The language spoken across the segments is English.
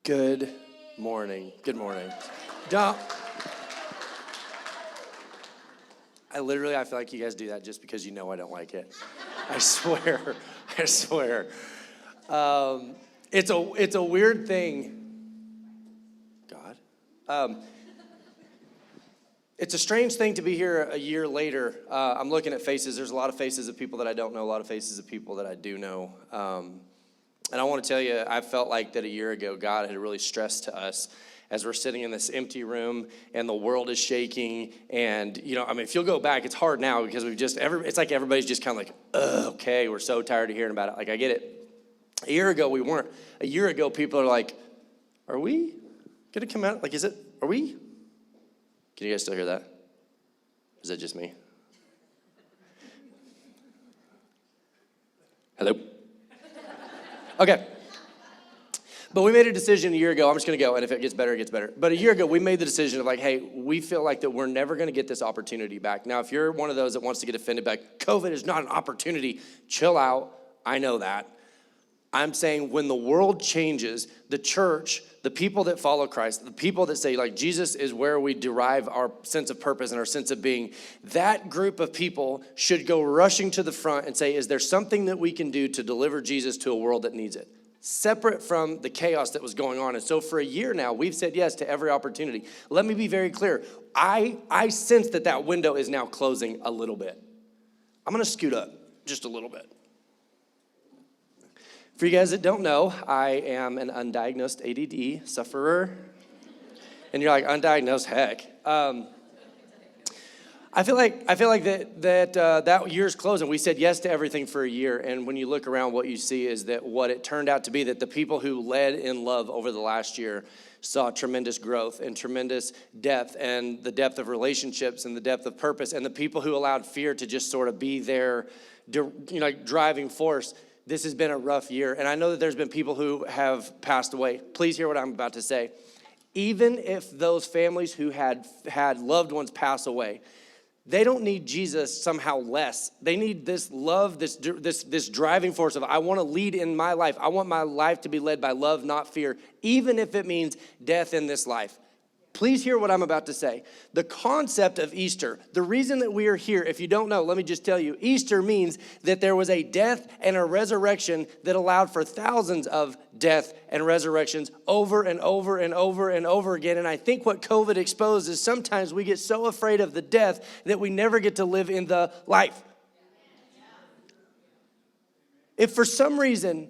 Good morning. Good morning. Don't. I feel like you guys do that just because you know I don't like it. I swear. I swear. It's a weird thing. God. It's a strange thing to be here a year later. I'm looking at faces. There's a lot of faces of people that I don't know, a lot of faces of people that I do know. And I want to tell you, I felt like that a year ago, God had really stressed to us as we're sitting in this empty room and the world is shaking. And, if you'll go back, it's hard now because it's like everybody's just kind of like, okay, we're so tired of hearing about it. Like, I get it. A year ago, we weren't. A year ago, people are like, are we going to come out? Like, are we? Can you guys still hear that? Is that just me? Hello? Okay. But we made a decision a year ago. I'm just going to go, and if it gets better, it gets better. But a year ago, we made the decision of like, hey, we feel like that we're never going to get this opportunity back. Now, if you're one of those that wants to get offended by COVID is not an opportunity, chill out. I know that. I'm saying when the world changes, the church, the people that follow Christ, the people that say like Jesus is where we derive our sense of purpose and our sense of being, that group of people should go rushing to the front and say, is there something that we can do to deliver Jesus to a world that needs it? Separate from the chaos that was going on. And so for a year now, we've said yes to every opportunity. Let me be very clear. I sense that window is now closing a little bit. I'm going to scoot up just a little bit. For you guys that don't know, I am an undiagnosed ADD sufferer. And you're like, undiagnosed? Heck. I feel like that year's closing. We said yes to everything for a year. And when you look around, what you see is that what it turned out to be, that the people who led in love over the last year saw tremendous growth and tremendous depth, and the depth of relationships and the depth of purpose, and the people who allowed fear to just sort of be their driving force. This has been a rough year, and I know that there's been people who have passed away. Please hear what I'm about to say. Even if those families who had loved ones pass away, they don't need Jesus somehow less. They need this love, this driving force of, I want to lead in my life. I want my life to be led by love, not fear, even if it means death in this life. Please hear what I'm about to say. The concept of Easter, the reason that we are here, if you don't know, let me just tell you, Easter means that there was a death and a resurrection that allowed for thousands of death and resurrections over and over and over and over again. And I think what COVID exposed is sometimes we get so afraid of the death that we never get to live in the life. If for some reason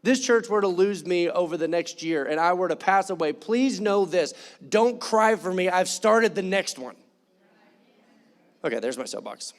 this church were to lose me over the next year and I were to pass away, please know this. Don't cry for me. I've started the next one. Okay, there's my soapbox.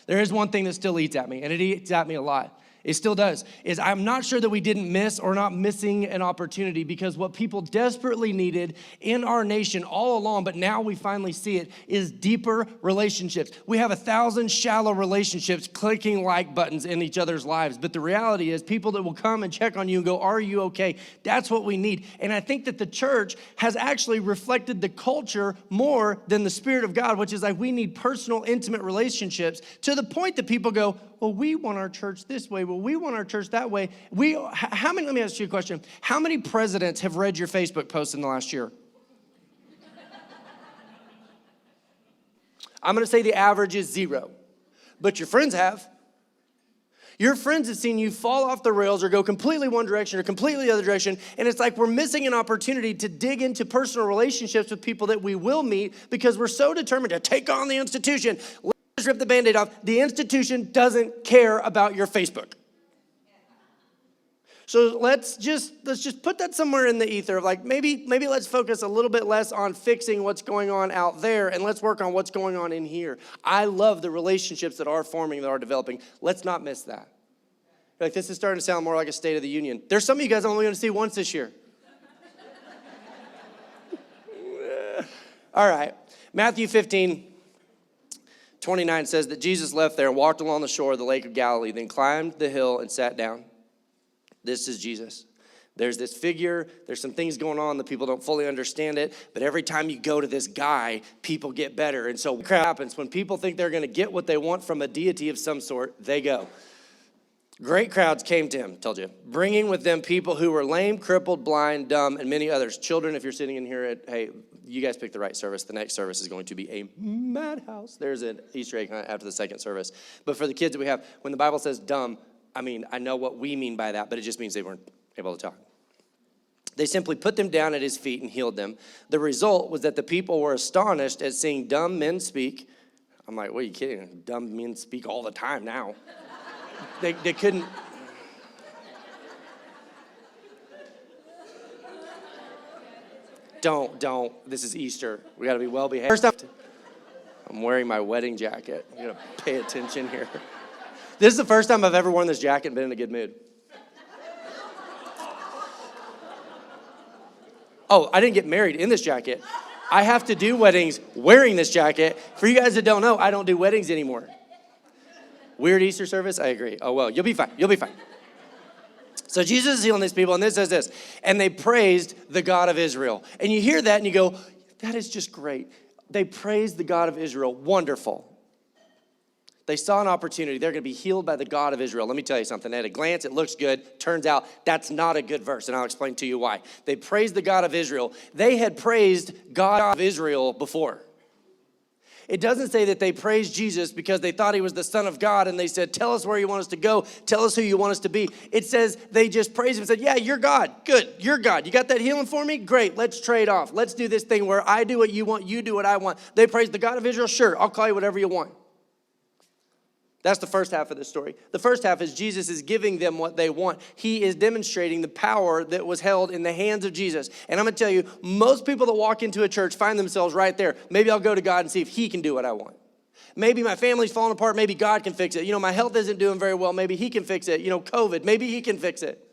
There is one thing that still eats at me, and it eats at me a lot. It still does, is I'm not sure that we didn't miss or not missing an opportunity, because what people desperately needed in our nation all along, but now we finally see it, is deeper relationships. We have 1,000 shallow relationships clicking like buttons in each other's lives, but the reality is people that will come and check on you and go, are you okay? That's what we need. And I think that the church has actually reflected the culture more than the Spirit of God, which is like we need personal, intimate relationships, to the point that people go, well, we want our church this way. Well, we want our church that way. Let me ask you a question. How many presidents have read your Facebook posts in the last year? I'm going to say the average is 0. But your friends have. Your friends have seen you fall off the rails or go completely one direction or completely the other direction. And it's like we're missing an opportunity to dig into personal relationships with people that we will meet because we're so determined to take on the institution. Let's rip the Band-Aid off. The institution doesn't care about your Facebook. So let's just put that somewhere in the ether of like, maybe let's focus a little bit less on fixing what's going on out there and let's work on what's going on in here. I love the relationships that are forming, that are developing. Let's not miss that. Like, this is starting to sound more like a State of the Union. There's some of you guys I'm only going to see once this year. All right. Matthew 15:29 says that Jesus left there and walked along the shore of the Lake of Galilee, then climbed the hill and sat down. This is Jesus. There's this figure. There's some things going on that people don't fully understand it. But every time you go to this guy, people get better. And so what happens when people think they're going to get what they want from a deity of some sort, they go. Great crowds came to him, told you, bringing with them people who were lame, crippled, blind, dumb, and many others. Children, if you're sitting in here, hey, you guys picked the right service. The next service is going to be a madhouse. There's an Easter egg hunt after the second service. But for the kids that we have, when the Bible says dumb, I mean, I know what we mean by that, but it just means they weren't able to talk. They simply put them down at his feet and healed them. The result was that the people were astonished at seeing dumb men speak. I'm like, what are you kidding? Dumb men speak all the time now. They couldn't. Don't. This is Easter. We got to be well behaved. First up, I'm wearing my wedding jacket. You got to pay attention here. This is the first time I've ever worn this jacket and been in a good mood. Oh, I didn't get married in this jacket. I have to do weddings wearing this jacket. For you guys that don't know, I don't do weddings anymore. Weird Easter service? I agree. Oh, well, you'll be fine. You'll be fine. So Jesus is healing these people, and this says this. And they praised the God of Israel. And you hear that, and you go, that is just great. They praised the God of Israel. Wonderful. They saw an opportunity. They're going to be healed by the God of Israel. Let me tell you something. At a glance, it looks good. Turns out that's not a good verse, and I'll explain to you why. They praised the God of Israel. They had praised God of Israel before. It doesn't say that they praised Jesus because they thought he was the Son of God, and they said, tell us where you want us to go. Tell us who you want us to be. It says they just praised him and said, yeah, you're God. Good. You're God. You got that healing for me? Great. Let's trade off. Let's do this thing where I do what you want, you do what I want. They praised the God of Israel. Sure, I'll call you whatever you want. That's the first half of the story. The first half is Jesus is giving them what they want. He is demonstrating the power that was held in the hands of Jesus. And I'm going to tell you, most people that walk into a church find themselves right there. Maybe I'll go to God and see if he can do what I want. Maybe my family's falling apart. Maybe God can fix it. You know, my health isn't doing very well. Maybe he can fix it. You know, COVID, maybe he can fix it.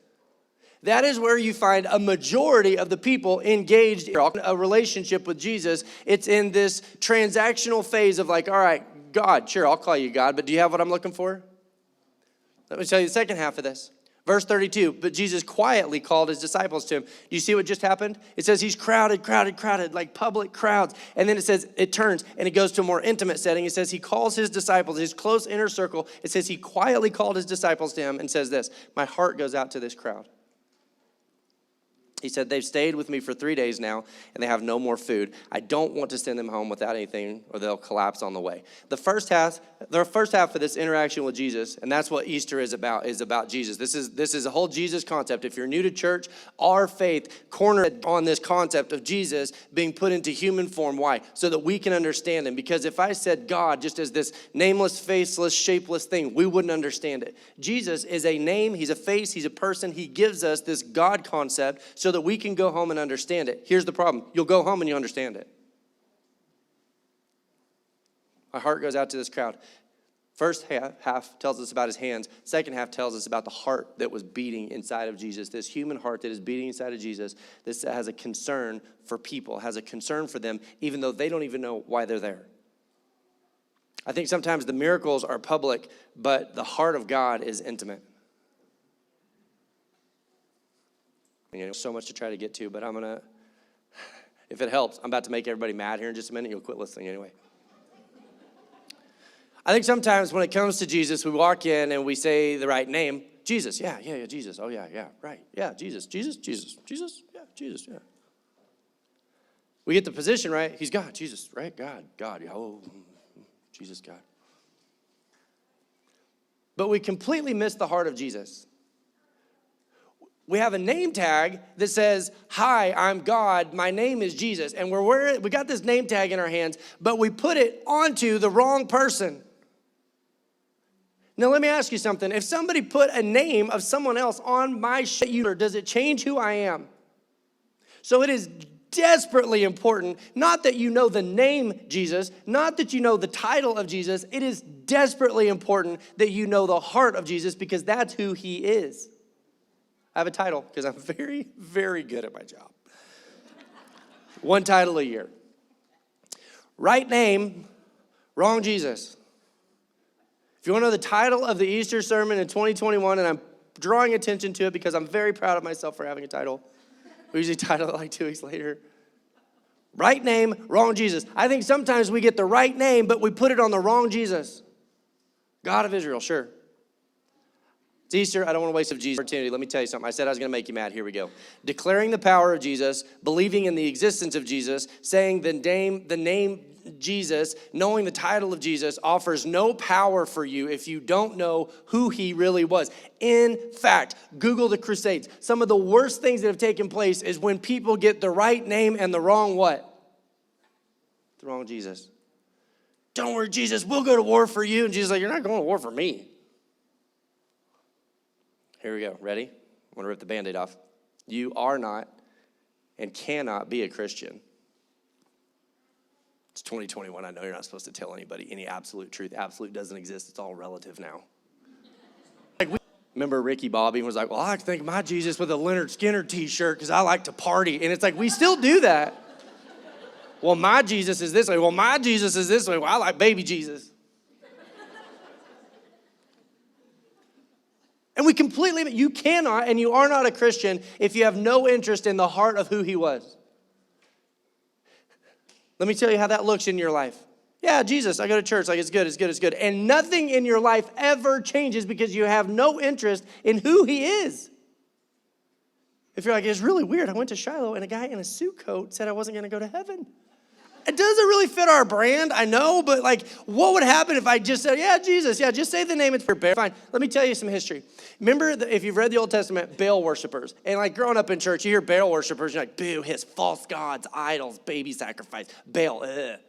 That is where you find a majority of the people engaged in a relationship with Jesus. It's in this transactional phase of like, all right, God, sure, I'll call you God, but do you have what I'm looking for? Let me tell you the second half of this. Verse 32, but Jesus quietly called his disciples to him. Do you see what just happened? It says he's crowded, like public crowds. And then it says it turns and it goes to a more intimate setting. It says he calls his disciples, his close inner circle. It says he quietly called his disciples to him and says this, my heart goes out to this crowd. He said, they've stayed with me for 3 days now, and they have no more food. I don't want to send them home without anything, or they'll collapse on the way. The first half of this interaction with Jesus, and that's what Easter is about Jesus. This is a whole Jesus concept. If you're new to church, our faith cornered on this concept of Jesus being put into human form. Why? So that we can understand him. Because if I said God just as this nameless, faceless, shapeless thing, we wouldn't understand it. Jesus is a name, he's a face, he's a person. He gives us this God concept so that we can go home and understand it. Here's the problem. You'll go home and you understand it. My heart goes out to this crowd. First half tells us about his hands. Second half tells us about the heart that was beating inside of Jesus. This human heart that is beating inside of Jesus. This has a concern for people, has a concern for them, even though they don't even know why they're there. I think sometimes the miracles are public, but the heart of God is intimate. You know, so much to try to get to, but I'm going to, if it helps, I'm about to make everybody mad here in just a minute. You'll quit listening anyway. I think sometimes when it comes to Jesus, we walk in and we say the right name. Jesus, yeah, Jesus. Oh, yeah, right. Yeah, Jesus, yeah, Jesus, yeah. We get the position right. He's God, Jesus, right? God, yeah, oh, Jesus, God. But we completely miss the heart of Jesus. We have a name tag that says, hi, I'm God, my name is Jesus. And we got this name tag in our hands, but we put it onto the wrong person. Now, let me ask you something. If somebody put a name of someone else on my shoulder, does it change who I am? So it is desperately important, not that you know the name Jesus, not that you know the title of Jesus. It is desperately important that you know the heart of Jesus because that's who he is. I have a title because I'm very, very good at my job. One title a year. Right name, wrong Jesus. If you want to know the title of the Easter sermon in 2021, and I'm drawing attention to it because I'm very proud of myself for having a title. We usually title it like 2 weeks later. Right name, wrong Jesus. I think sometimes we get the right name, but we put it on the wrong Jesus. God of Israel, sure. It's Easter, I don't want to waste of Jesus' opportunity. Let me tell you something. I said I was going to make you mad. Here we go. Declaring the power of Jesus, believing in the existence of Jesus, saying the name Jesus, knowing the title of Jesus offers no power for you if you don't know who he really was. In fact, Google the Crusades. Some of the worst things that have taken place is when people get the right name and the wrong what? The wrong Jesus. Don't worry, Jesus, we'll go to war for you. And Jesus is like, you're not going to war for me. Here we go. Ready? I'm going to rip the Band-Aid off. You are not and cannot be a Christian. It's 2021. I know you're not supposed to tell anybody any absolute truth. Absolute doesn't exist. It's all relative now. Remember Ricky Bobby was like, well, I like to think of my Jesus with a Leonard Skinner t-shirt because I like to party. And it's like, we still do that. Well, my Jesus is this way. Well, my Jesus is this way. Well, I like baby Jesus. And we completely, you cannot and you are not a Christian if you have no interest in the heart of who he was. Let me tell you how that looks in your life. Yeah, Jesus, I go to church, like it's good, it's good, it's good. And nothing in your life ever changes because you have no interest in who he is. If you're like, it's really weird, I went to Shiloh and a guy in a suit coat said I wasn't gonna go to heaven. It doesn't really fit our brand, I know, but like, what would happen if I just said, yeah, Jesus, yeah, just say the name, it's for Baal. Fine, let me tell you some history. Remember, if you've read the Old Testament, Baal worshipers, and like growing up in church, you hear Baal worshipers, you're like, boo, his false gods, idols, baby sacrifice, Baal, ugh.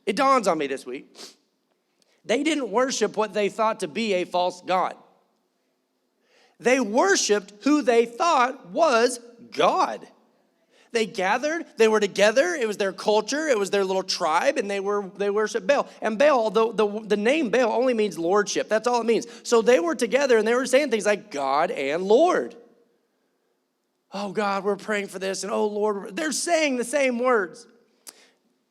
It dawns on me this week, they didn't worship what they thought to be a false god. They worshiped who they thought was God. They gathered, they were together, it was their culture, it was their little tribe, and they worshiped Baal. And Baal, the name Baal only means lordship. That's all it means. So they were together and they were saying things like God and Lord. Oh God, we're praying for this, and oh Lord, they're saying the same words.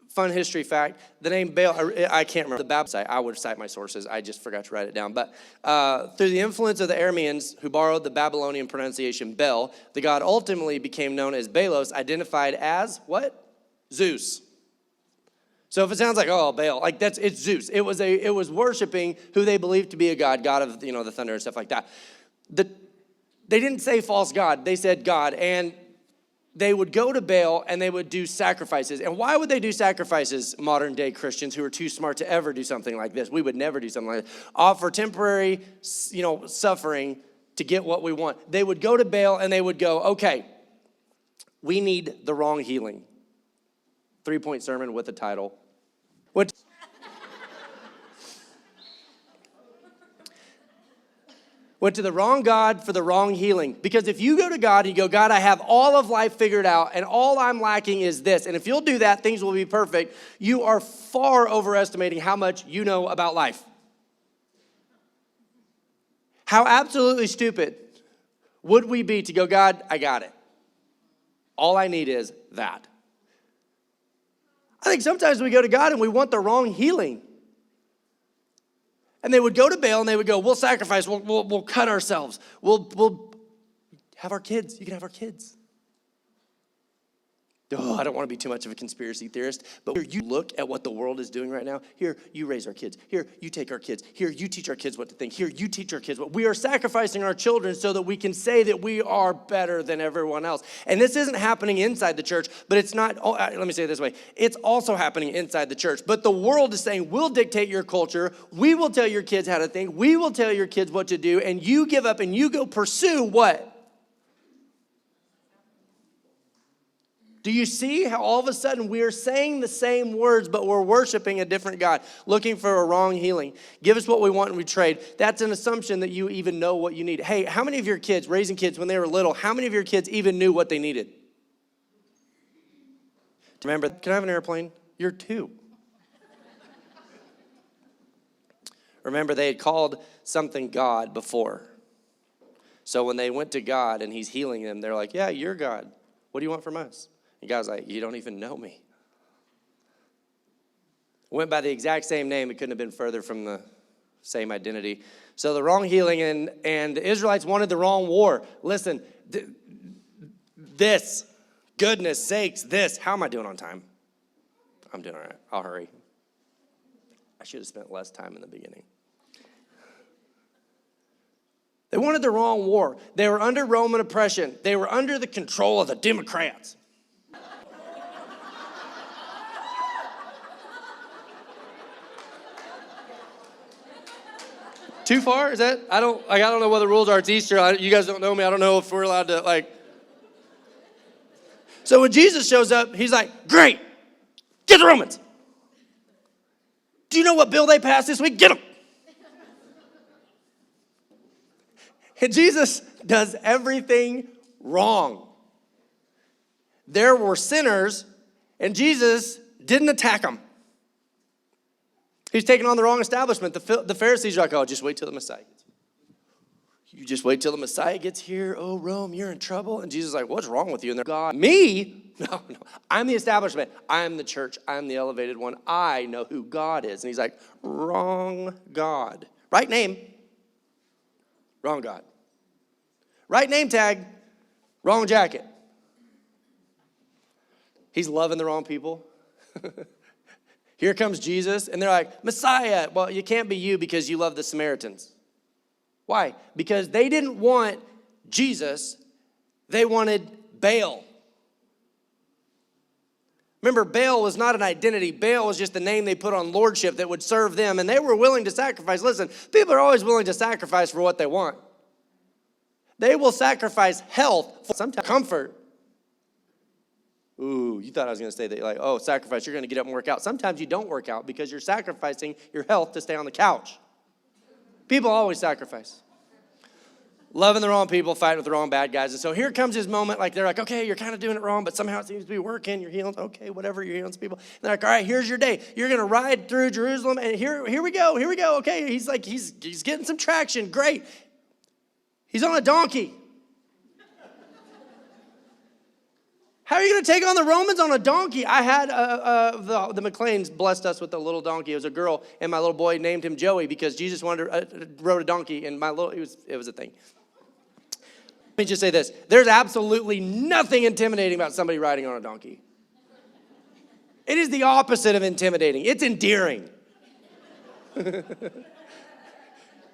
Fun history fact, the name Baal, I can't remember the Baptist. I would cite my sources, I just forgot to write it down. But through the influence of the Arameans who borrowed the Babylonian pronunciation Bel, the god ultimately became known as Balos, identified as what? Zeus. So if it sounds like, oh, Baal, like it's Zeus. It was worshiping who they believed to be a god of, the thunder and stuff like that. They didn't say false god, they said God. And they would go to Baal and they would do sacrifices. And why would they do sacrifices, modern day Christians who are too smart to ever do something like this? We would never do something like this. Offer temporary, suffering to get what we want. They would go to Baal and they would go, okay, we need the wrong healing. 3-point sermon with a title. Went to the wrong God for the wrong healing. Because if you go to God and you go, God, I have all of life figured out and all I'm lacking is this. And if you'll do that, things will be perfect. You are far overestimating how much you know about life. How absolutely stupid would we be to go, God, I got it. All I need is that. I think sometimes we go to God and we want the wrong healing. And they would go to Baal and they would go, we'll sacrifice, we'll cut ourselves. We'll have our kids. You can have our kids. Oh, I don't want to be too much of a conspiracy theorist, but here you look at what the world is doing right now. Here, you raise our kids. Here, you take our kids. Here, you teach our kids what to think. Here, you teach our kids what. We are sacrificing our children so that we can say that we are better than everyone else. And this isn't happening inside the church, but it's not, let me say it this way. It's also happening inside the church. But the world is saying, we'll dictate your culture. We will tell your kids how to think. We will tell your kids what to do. And you give up and you go pursue what? Do you see how all of a sudden we are saying the same words, but we're worshiping a different God, looking for a wrong healing? Give us what we want and we trade. That's an assumption that you even know what you need. Hey, how many of your kids, raising kids when they were little, how many of your kids even knew what they needed? Remember, can I have an airplane? You're 2. Remember, they had called something God before. So when they went to God and he's healing them, they're like, yeah, you're God. What do you want from us? And God's like, you don't even know me. Went by the exact same name. It couldn't have been further from the same identity. So the wrong healing and the Israelites wanted the wrong war. Listen, this, goodness sakes, this. How am I doing on time? I'm doing all right. I'll hurry. I should have spent less time in the beginning. They wanted the wrong war. They were under Roman oppression. They were under the control of the Democrats. Too far? Is that? I don't know what the rules are. It's Easter. You guys don't know me. I don't know if we're allowed to, So when Jesus shows up, he's like, great, get the Romans. Do you know what bill they passed this week? Get them. And Jesus does everything wrong. There were sinners, and Jesus didn't attack them. He's taking on the wrong establishment. The Pharisees are like, oh, just wait till the Messiah gets here. You just wait till the Messiah gets here. Oh, Rome, you're in trouble. And Jesus is like, what's wrong with you? And they're, God, me? No. I'm the establishment. I'm the church. I'm the elevated one. I know who God is. And he's like, wrong God. Right name, wrong God. Right name tag, wrong jacket. He's loving the wrong people. Here comes Jesus, and they're like, Messiah. Well, you can't be you because you love the Samaritans. Why? Because they didn't want Jesus. They wanted Baal. Remember, Baal was not an identity. Baal was just the name they put on lordship that would serve them, and they were willing to sacrifice. Listen, people are always willing to sacrifice for what they want. They will sacrifice health for sometimes comfort. Ooh, you thought I was going to say that, sacrifice, you're going to get up and work out. Sometimes you don't work out because you're sacrificing your health to stay on the couch. People always sacrifice. Loving the wrong people, fighting with the wrong bad guys. And so here comes his moment, they're like, okay, you're kind of doing it wrong, but somehow it seems to be working. You're healing, okay, whatever, you're healing some people. And they're like, all right, here's your day. You're going to ride through Jerusalem, and here we go, okay. He's like, he's getting some traction, great. He's on a donkey. How are you going to take on the Romans on a donkey? I had the McLeans blessed us with a little donkey. It was a girl, and my little boy named him Joey because Jesus rode a donkey, and it was a thing. Let me just say this. There's absolutely nothing intimidating about somebody riding on a donkey. It is the opposite of intimidating. It's endearing.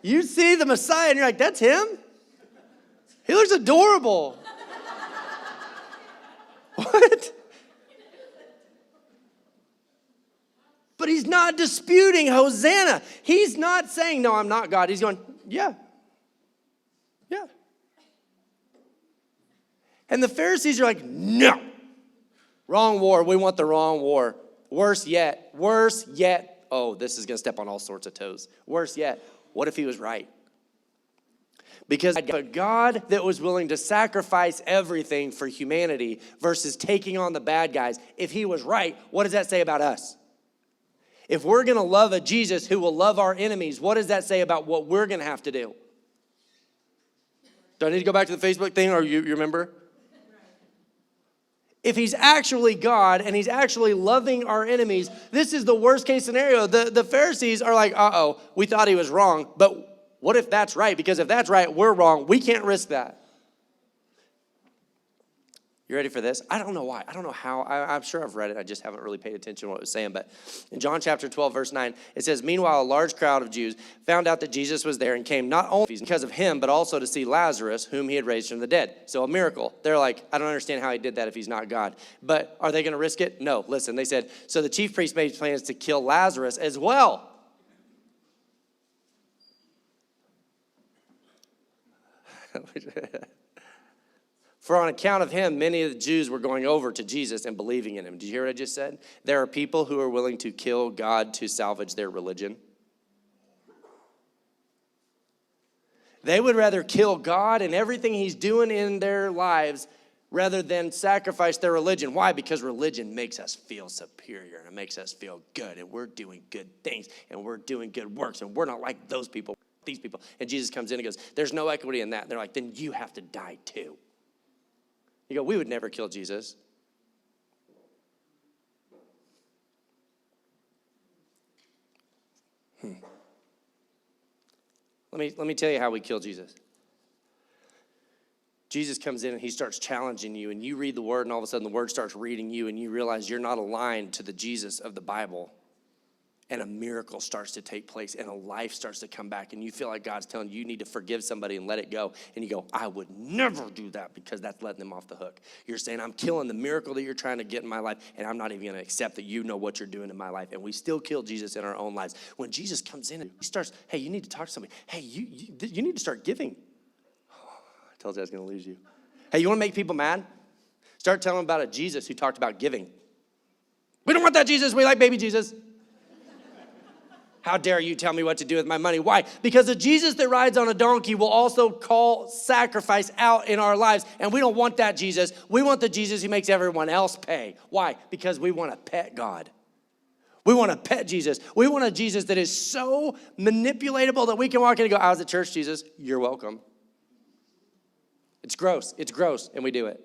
You see the Messiah, and you're like, that's him? He looks adorable. What? But he's not disputing Hosanna. He's not saying, no, I'm not God. He's going, yeah. And the Pharisees are like, no. Wrong war. We want the wrong war. Worse yet. Oh, this is going to step on all sorts of toes. Worse yet. What if he was right? Because a God that was willing to sacrifice everything for humanity versus taking on the bad guys, if he was right, what does that say about us? If we're going to love a Jesus who will love our enemies, what does that say about what we're going to have to do? Do I need to go back to the Facebook thing, or you remember? If he's actually God and he's actually loving our enemies, this is the worst case scenario. The Pharisees are like, we thought he was wrong, but what if that's right? Because if that's right, we're wrong. We can't risk that. You ready for this? I don't know why. I don't know how. I'm sure I've read it. I just haven't really paid attention to what it was saying. But in John chapter 12, verse 9, it says, meanwhile, a large crowd of Jews found out that Jesus was there and came not only because of him, but also to see Lazarus, whom he had raised from the dead. So a miracle. They're like, I don't understand how he did that if he's not God. But are they going to risk it? No. Listen, they said, so the chief priest made plans to kill Lazarus as well. For on account of him, many of the Jews were going over to Jesus and believing in him. Did you hear what I just said? There are people who are willing to kill God to salvage their religion. They would rather kill God and everything he's doing in their lives rather than sacrifice their religion. Why? Because religion makes us feel superior and it makes us feel good, and we're doing good things and we're doing good works, and we're not like those people, these people. And Jesus comes in and goes, there's no equity in that. And they're like, then you have to die too. You go, we would never kill Jesus. Let me tell you how we kill Jesus. Jesus comes in and he starts challenging you, and you read the word, and all of a sudden the word starts reading you, and you realize you're not aligned to the Jesus of the Bible. and a miracle starts to take place and a life starts to come back and you feel like God's telling you you need to forgive somebody and let it go. And you go, I would never do that because that's letting them off the hook. You're saying, I'm killing the miracle that you're trying to get in my life and I'm not even going to accept that you know what you're doing in my life. And we still kill Jesus in our own lives. When Jesus comes in and he starts, hey, you need to talk to somebody. Hey, you need to start giving. I told you I was going to lose you. Hey, you want to make people mad? Start telling them about a Jesus who talked about giving. We don't want that Jesus. We like baby Jesus. How dare you tell me what to do with my money? Why? Because a Jesus that rides on a donkey will also call sacrifice out in our lives. And we don't want that Jesus. We want the Jesus who makes everyone else pay. Why? Because we want to pet God. We want to pet Jesus. We want a Jesus that is so manipulatable that we can walk in and go, I was at church, Jesus. You're welcome. It's gross. It's gross. And we do it.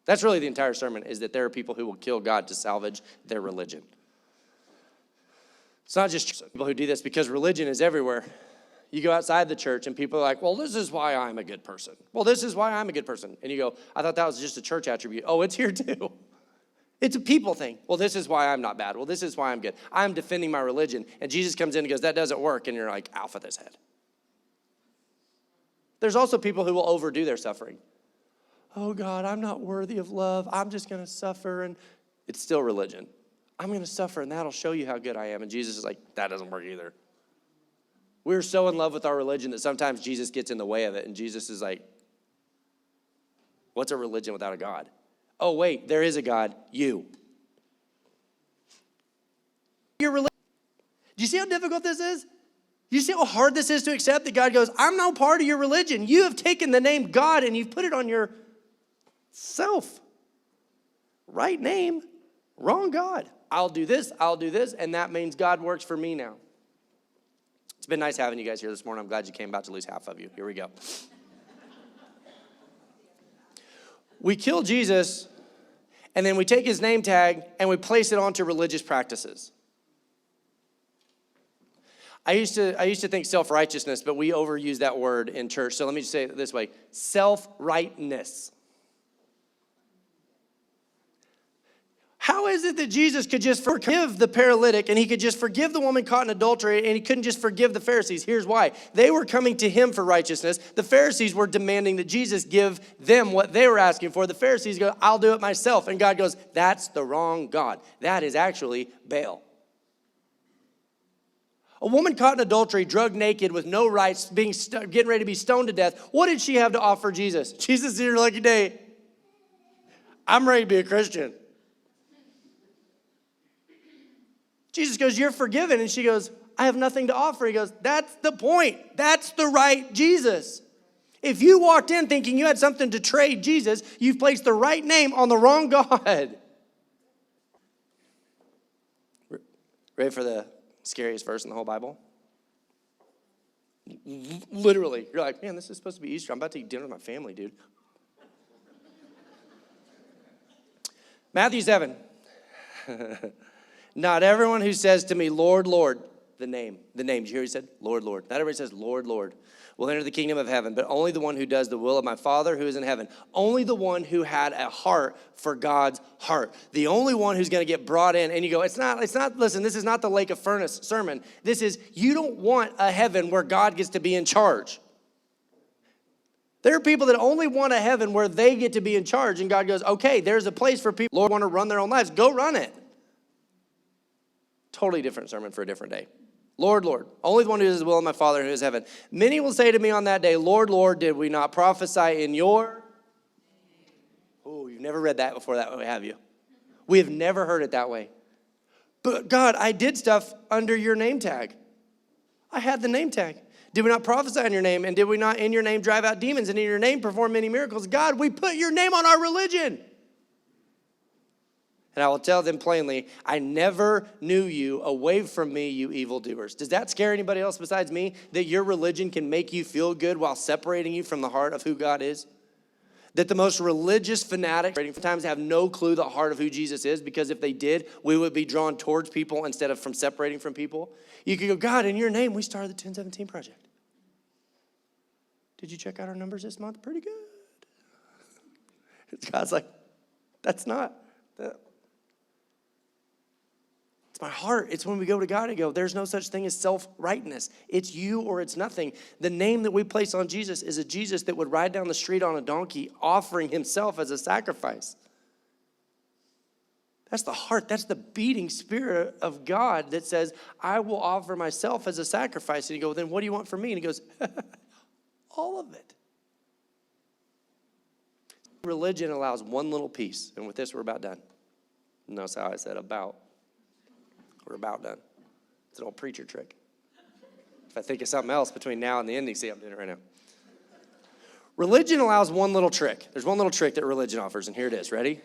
That's really the entire sermon, is that there are people who will kill God to salvage their religion. It's not just people who do this, because religion is everywhere. You go outside the church and people are like, well, this is why I'm a good person. Well, this is why I'm a good person. And you go, I thought that was just a church attribute. Oh, it's here too. It's a people thing. Well, this is why I'm not bad. Well, this is why I'm good. I'm defending my religion. And Jesus comes in and goes, that doesn't work. And you're like, off with his head. There's also people who will overdo their suffering. Oh, God, I'm not worthy of love. I'm just going to suffer. And it's still religion. I'm going to suffer, and that'll show you how good I am. And Jesus is like, that doesn't work either. We're so in love with our religion that sometimes Jesus gets in the way of it. And Jesus is like, what's a religion without a God? Oh, wait, there is a God, you. Your religion. Do you see how difficult this is? Do you see how hard this is to accept that God goes, I'm no part of your religion. You have taken the name God and you've put it on yourself. Right name, wrong God. I'll do this, and that means God works for me now. It's been nice having you guys here this morning. I'm glad you came, about to lose half of you. Here we go. We kill Jesus, and then we take his name tag, and we place it onto religious practices. I used to think self-righteousness, but we overuse that word in church. So let me just say it this way. Self-rightness. How is it that Jesus could just forgive the paralytic and he could just forgive the woman caught in adultery and he couldn't just forgive the Pharisees? Here's why. They were coming to him for righteousness. The Pharisees were demanding that Jesus give them what they were asking for. The Pharisees go, I'll do it myself. And God goes, that's the wrong God. That is actually Baal. A woman caught in adultery, drugged naked with no rights, getting ready to be stoned to death. What did she have to offer Jesus? Jesus, in your lucky day, I'm ready to be a Christian. Jesus goes, you're forgiven. And she goes, I have nothing to offer. He goes, that's the point. That's the right Jesus. If you walked in thinking you had something to trade Jesus, you've placed the right name on the wrong God. Ready for the scariest verse in the whole Bible? Literally. You're like, man, this is supposed to be Easter. I'm about to eat dinner with my family, dude. Matthew 7. Not everyone who says to me, Lord, Lord, the name. Did you hear he said? Lord, Lord. Not everybody says, Lord, Lord, will enter the kingdom of heaven, but only the one who does the will of my Father who is in heaven. Only the one who had a heart for God's heart. The only one who's going to get brought in. And you go, it's not, listen, this is not the lake of furnace sermon. This is, you don't want a heaven where God gets to be in charge. There are people that only want a heaven where they get to be in charge. And God goes, okay, there's a place for people who want to run their own lives. Go run it. Totally different sermon for a different day. Lord, Lord, only the one who does the will of my Father who is in heaven. Many will say to me on that day, Lord, Lord, did we not prophesy in your? Oh, you've never read that before that way, have you? We have never heard it that way. But God, I did stuff under your name tag. I had the name tag. Did we not prophesy in your name? And did we not in your name drive out demons and in your name perform many miracles? God, we put your name on our religion. And I will tell them plainly, I never knew you. Away from me, you evildoers. Does that scare anybody else besides me? That your religion can make you feel good while separating you from the heart of who God is? That the most religious fanatics sometimes have no clue the heart of who Jesus is, because if they did, we would be drawn towards people instead of from separating from people. You could go, God, in your name, we started the 1017 Project. Did you check out our numbers this month? Pretty good. God's like, that's not. It's my heart. It's when we go to God and go, there's no such thing as self-rightness. It's you or it's nothing. The name that we place on Jesus is a Jesus that would ride down the street on a donkey, offering himself as a sacrifice. That's the heart. That's the beating spirit of God that says, I will offer myself as a sacrifice. And you go, then what do you want from me? And he goes, all of it. Religion allows one little piece. And with this, we're about done. Notice how I said about. We're about done. It's an old preacher trick. If I think of something else between now and the ending, see, I'm doing it right now. Religion allows one little trick. There's one little trick that religion offers, and here it is. Ready?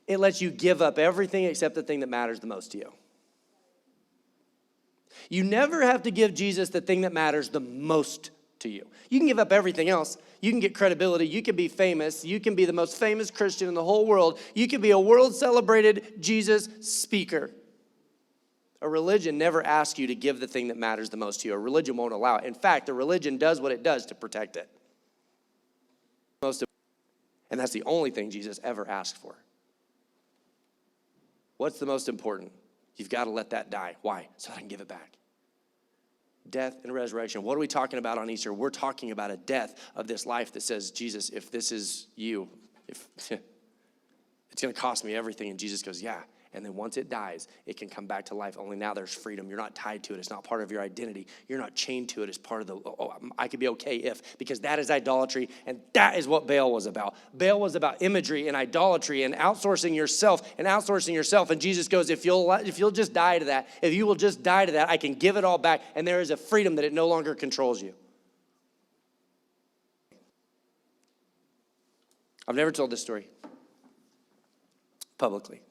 It lets you give up everything except the thing that matters the most to you. You never have to give Jesus the thing that matters the most to you. You can give up everything else. You can get credibility. You can be famous. You can be the most famous Christian in the whole world. You can be a world-celebrated Jesus speaker. A religion never asks you to give the thing that matters the most to you. A religion won't allow it. In fact, a religion does what it does to protect it. And that's the only thing Jesus ever asked for. What's the most important? You've got to let that die. Why? So I can give it back. Death and resurrection. What are we talking about on Easter? We're talking about a death of this life that says, Jesus, if this is you, if it's going to cost me everything. And Jesus goes, yeah. And then once it dies, it can come back to life. Only now there's freedom. You're not tied to it. It's not part of your identity. You're not chained to it. It's part of the, I could be okay if, because that is idolatry. And that is what Baal was about. Baal was about imagery and idolatry and outsourcing yourself. And Jesus goes, if you'll just die to that, if you will just die to that, I can give it all back. And there is a freedom that it no longer controls you. I've never told this story publicly.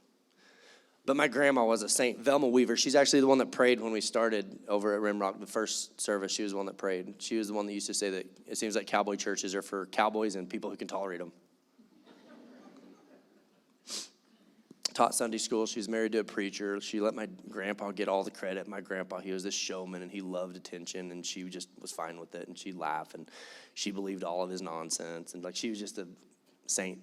But my grandma was a saint, Velma Weaver. She's actually the one that prayed when we started over at Rimrock, the first service. She was the one that prayed. She was the one that used to say that it seems like cowboy churches are for cowboys and people who can tolerate them. Taught Sunday school. She was married to a preacher. She let my grandpa get all the credit. My grandpa, he was this showman, and he loved attention, and she just was fine with it, and she'd laugh, and she believed all of his nonsense, and like she was just a saint.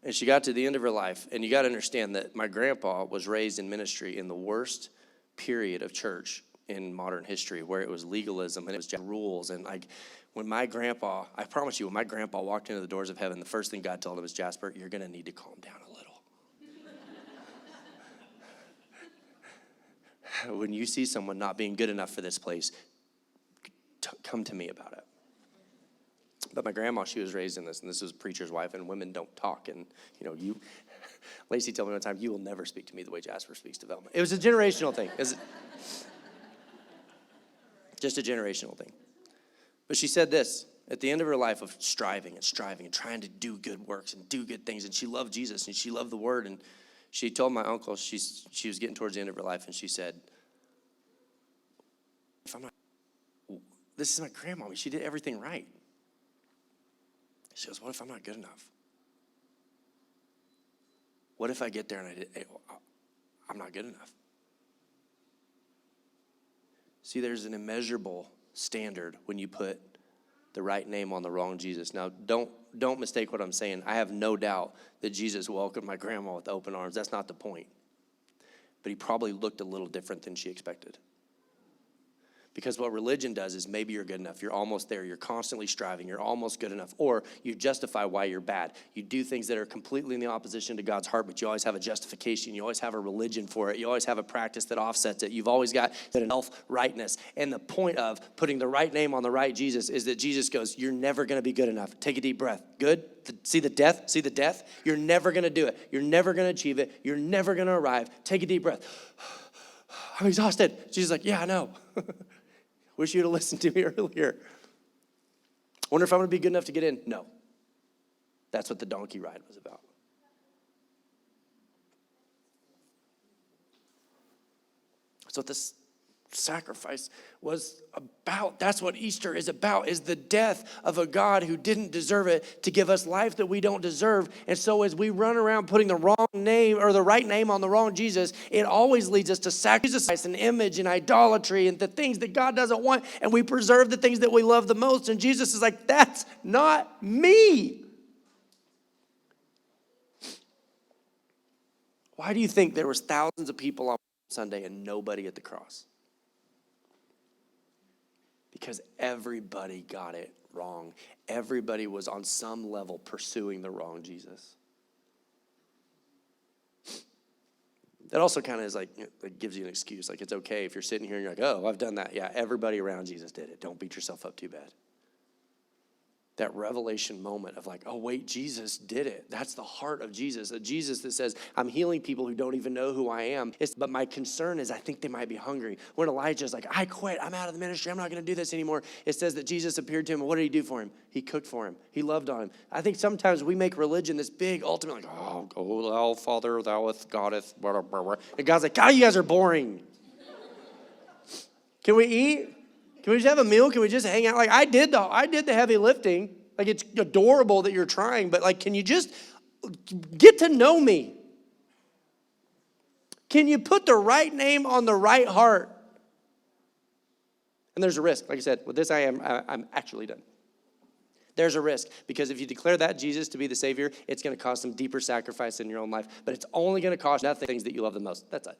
And she got to the end of her life, and you got to understand that my grandpa was raised in ministry in the worst period of church in modern history, where it was legalism and it was just rules. And like when my grandpa, I promise you, when my grandpa walked into the doors of heaven, the first thing God told him was, Jasper, you're going to need to calm down a little. When you see someone not being good enough for this place, come to me about it. But my grandma, she was raised in this, and this was a preacher's wife, and women don't talk. And, Lacey told me one time, you will never speak to me the way Jasper speaks to Velma. It was a generational thing. It was just a generational thing. But she said this, at the end of her life of striving and trying to do good works and do good things, and she loved Jesus, and she loved the word, and she told my uncle, she was getting towards the end of her life, and she said, this is my grandma. She did everything right. She goes, what if I'm not good enough? What if I get there and I'm not good enough? See, there's an immeasurable standard when you put the right name on the wrong Jesus. Now, don't mistake what I'm saying. I have no doubt that Jesus welcomed my grandma with open arms. That's not the point. But he probably looked a little different than she expected. Because what religion does is maybe you're good enough. You're almost there. You're constantly striving. You're almost good enough. Or you justify why you're bad. You do things that are completely in the opposition to God's heart, but you always have a justification. You always have a religion for it. You always have a practice that offsets it. You've always got self-rightness. And the point of putting the right name on the right Jesus is that Jesus goes, you're never going to be good enough. Take a deep breath. Good? See the death? See the death? You're never going to do it. You're never going to achieve it. You're never going to arrive. Take a deep breath. I'm exhausted. Jesus is like, yeah, I know. Wish you'd have listened to me earlier. Wonder if I'm going to be good enough to get in? No. That's what the donkey ride was about. That's what this sacrifice was about. That's what Easter is about, is the death of a God who didn't deserve it to give us life that we don't deserve. And so as we run around putting the wrong name or the right name on the wrong Jesus, it always leads us to sacrifice and image and idolatry and the things that God doesn't want. And we preserve the things that we love the most. And Jesus is like, that's not me. Why do you think there was thousands of people on Sunday and nobody at the cross? Because everybody got it wrong. Everybody was on some level pursuing the wrong Jesus. That also kind of is like, it gives you an excuse. Like, it's okay if you're sitting here and you're like, oh, I've done that. Yeah, everybody around Jesus did it. Don't beat yourself up too bad. That revelation moment of like, oh, wait, Jesus did it. That's the heart of Jesus. A Jesus that says, I'm healing people who don't even know who I am. But my concern is I think they might be hungry. When Elijah's like, I quit. I'm out of the ministry. I'm not going to do this anymore. It says that Jesus appeared to him. And what did he do for him? He cooked for him. He loved on him. I think sometimes we make religion this big, ultimate, like, oh, thou Father, thou'th, Goddeth, blah, blah, blah. And God's like, God, you guys are boring. Can we eat? Can we just have a meal? Can we just hang out? Like, I did the heavy lifting. Like, it's adorable that you're trying, but like, can you just get to know me? Can you put the right name on the right heart? And there's a risk. Like I said, with this, I'm actually done. There's a risk, because if you declare that Jesus to be the Savior, it's going to cost some deeper sacrifice in your own life, but it's only going to cost nothing things that you love the most. That's it.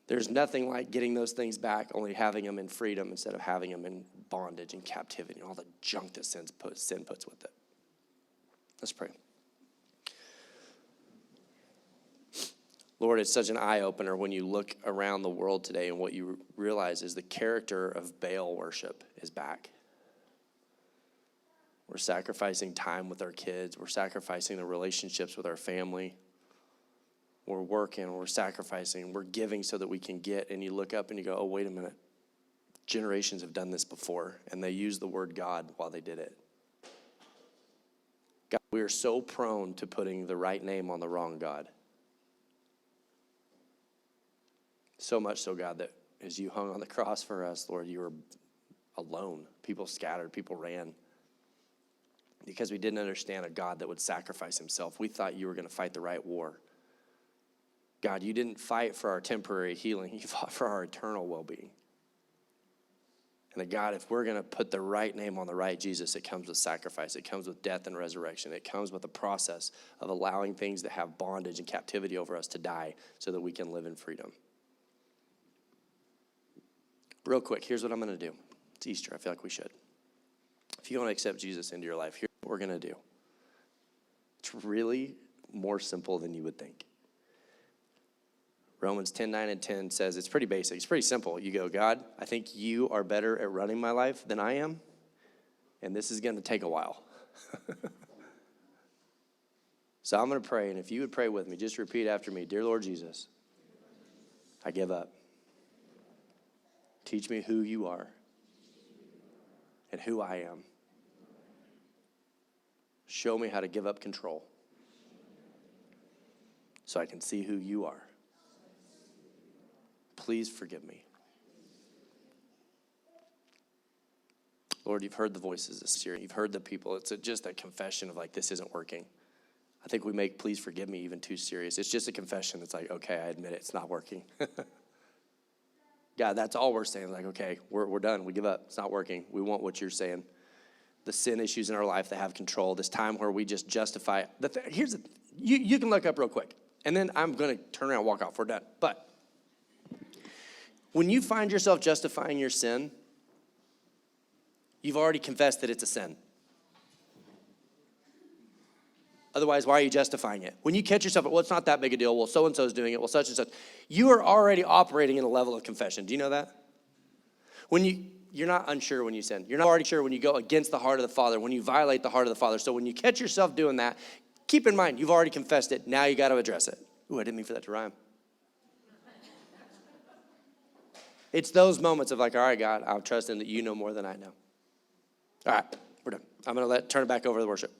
There's nothing like getting those things back, only having them in freedom instead of having them in bondage and captivity and all the junk that sin puts with it. Let's pray. Lord, it's such an eye-opener when you look around the world today, and what you realize is the character of Baal worship is back. We're sacrificing time with our kids. We're sacrificing the relationships with our family. We're working, we're sacrificing, we're giving so that we can get, and you look up and you go, oh, wait a minute. Generations have done this before, and they used the word God while they did it. God, we are so prone to putting the right name on the wrong God. So much so, God, that as you hung on the cross for us, Lord, you were alone. People scattered, people ran. Because we didn't understand a God that would sacrifice himself. We thought you were going to fight the right war. God, you didn't fight for our temporary healing. You fought for our eternal well-being. And that, God, if we're going to put the right name on the right Jesus, it comes with sacrifice. It comes with death and resurrection. It comes with the process of allowing things that have bondage and captivity over us to die so that we can live in freedom. Real quick, here's what I'm going to do. It's Easter. I feel like we should. If you want to accept Jesus into your life, here's what we're going to do. It's really more simple than you would think. Romans 10:9 and 10 says, it's pretty basic. It's pretty simple. You go, God, I think you are better at running my life than I am, and this is going to take a while. So I'm going to pray, and if you would pray with me, just repeat after me. Dear Lord Jesus, I give up. Teach me who you are and who I am. Show me how to give up control so I can see who you are. Please forgive me. Lord, you've heard the voices this year. You've heard the people. It's just a confession of like, this isn't working. I think we make please forgive me even too serious. It's just a confession that's like, okay, I admit it, it's not working. God, that's all we're saying. Like, okay, we're done. We give up. It's not working. We want what you're saying. The sin issues in our life that have control. This time where we just justify. You can look up real quick. And then I'm going to turn around and walk off. We're done. But when you find yourself justifying your sin, you've already confessed that it's a sin. Otherwise, why are you justifying it? When you catch yourself, well, it's not that big a deal. Well, so-and-so's doing it. Well, such and such. You are already operating in a level of confession. Do you know that? When you're not unsure when you sin. You're not already sure when you go against the heart of the Father, when you violate the heart of the Father. So when you catch yourself doing that, keep in mind, you've already confessed it. Now you got to address it. Ooh, I didn't mean for that to rhyme. It's those moments of like, all right, God, I'm trusting that you know more than I know. All right, we're done. I'm going to turn it back over to the worship.